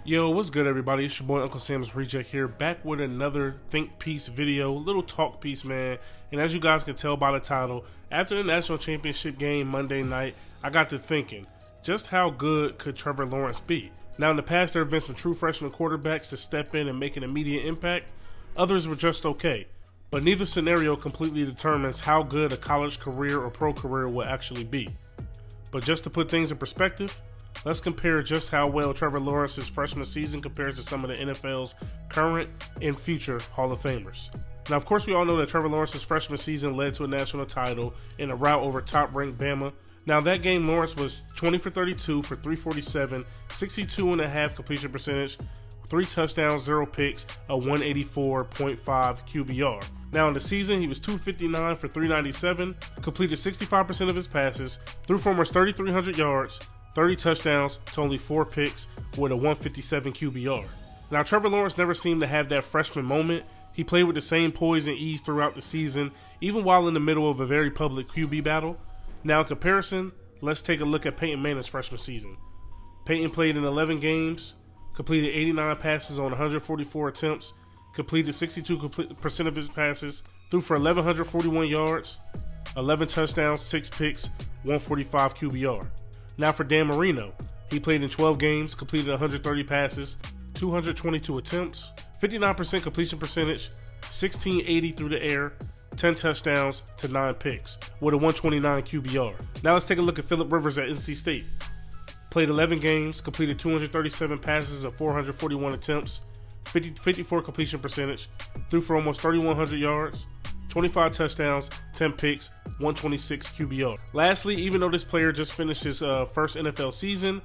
Yo, what's good everybody? It's your boy Uncle Sam's Reject here, back with another think piece video, little talk piece, man. And as you guys can tell by the title, after the national championship game Monday night, I got to thinking, just how good could Trevor Lawrence be? Now in the past there have been some true freshman quarterbacks to step in and make an immediate impact. Others were just okay. But neither scenario completely determines how good a college career or pro career will actually be. But just to put things in perspective, let's compare just how well Trevor Lawrence's freshman season compares to some of the NFL's current and future Hall of Famers. Now, of course, we all know that Trevor Lawrence's freshman season led to a national title in a rout over top-ranked Bama. Now, that game, Lawrence was 20 for 32 for 347, 62.5 completion percentage, 3 touchdowns, 0 picks, a 184.5 QBR. Now in the season, he was 259 for 397, completed 65% of his passes, threw for almost 3,300 yards, 30 touchdowns to only 4 picks with a 157 QBR. Now Trevor Lawrence never seemed to have that freshman moment. He played with the same poise and ease throughout the season, even while in the middle of a very public QB battle. Now in comparison, let's take a look at Peyton Manning's freshman season. Peyton played in 11 games, completed 89 passes on 144 attempts, completed 62% of his passes, threw for 1,141 yards, 11 touchdowns, 6 picks, 145 QBR. Now for Dan Marino, he played in 12 games, completed 130 passes, 222 attempts, 59% completion percentage, 1680 through the air, 10 touchdowns to 9 picks, with a 129 QBR. Now let's take a look at Phillip Rivers at NC State. Played 11 games, completed 237 passes of 441 attempts, 54 completion percentage, threw for almost 3,100 yards, 25 touchdowns, 10 picks, 126 QBR. Lastly, even though this player just finished his first NFL season,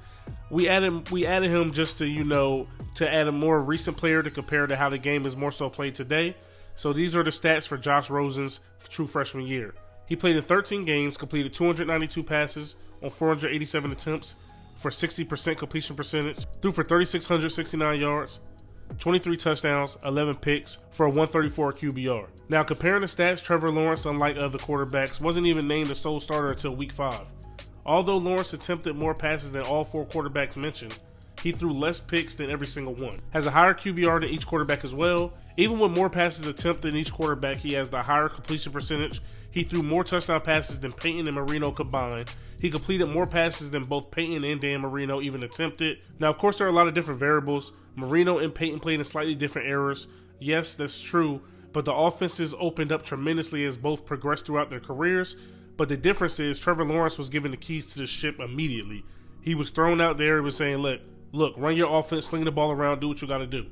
we added him just to, to add a more recent player to compare to how the game is more so played today. So these are the stats for Josh Rosen's true freshman year. He played in 13 games, completed 292 passes on 487 attempts for 60% completion percentage, threw for 3,669 yards, 23 touchdowns, 11 picks for a 134 QBR. Now comparing the stats, Trevor Lawrence, unlike other quarterbacks, wasn't even named the sole starter until week 5. Although Lawrence attempted more passes than all 4 quarterbacks mentioned, he threw less picks than every single one. Has a higher QBR than each quarterback as well. Even with more passes attempted than each quarterback, he has the higher completion percentage. He threw more touchdown passes than Peyton and Marino combined. He completed more passes than both Peyton and Dan Marino even attempted. Now, of course, there are a lot of different variables. Marino and Peyton played in slightly different eras. Yes, that's true, but the offenses opened up tremendously as both progressed throughout their careers. But the difference is Trevor Lawrence was given the keys to the ship immediately. He was thrown out there and was saying, look, run your offense, sling the ball around, do what you got to do.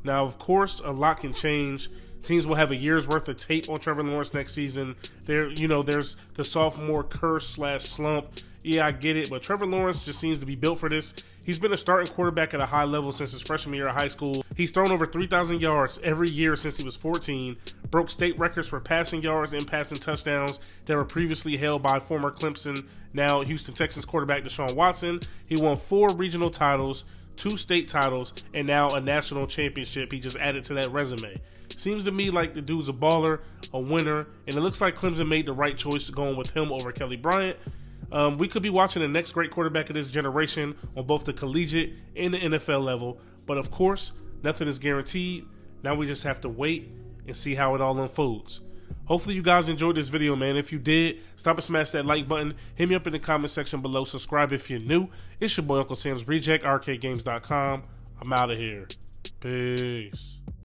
Now, of course, a lot can change. Teams will have a year's worth of tape on Trevor Lawrence next season. There's the sophomore curse/slump. Yeah, I get it, but Trevor Lawrence just seems to be built for this. He's been a starting quarterback at a high level since his freshman year of high school. He's thrown over 3,000 yards every year since he was 14, broke state records for passing yards and passing touchdowns that were previously held by former Clemson, now Houston Texans quarterback Deshaun Watson. He won 4 regional titles, 2 state titles, and now a national championship he just added to that resume. Seems to me like the dude's a baller, a winner, and it looks like Clemson made the right choice going with him over Kelly Bryant. We could be watching the next great quarterback of this generation on both the collegiate and the NFL level, but of course, nothing is guaranteed. Now we just have to wait and see how it all unfolds. Hopefully you guys enjoyed this video, man. If you did, stop and smash that like button. Hit me up in the comment section below. Subscribe if you're new. It's your boy Uncle Sam's Reject, arcadegames.com. I'm out of here. Peace.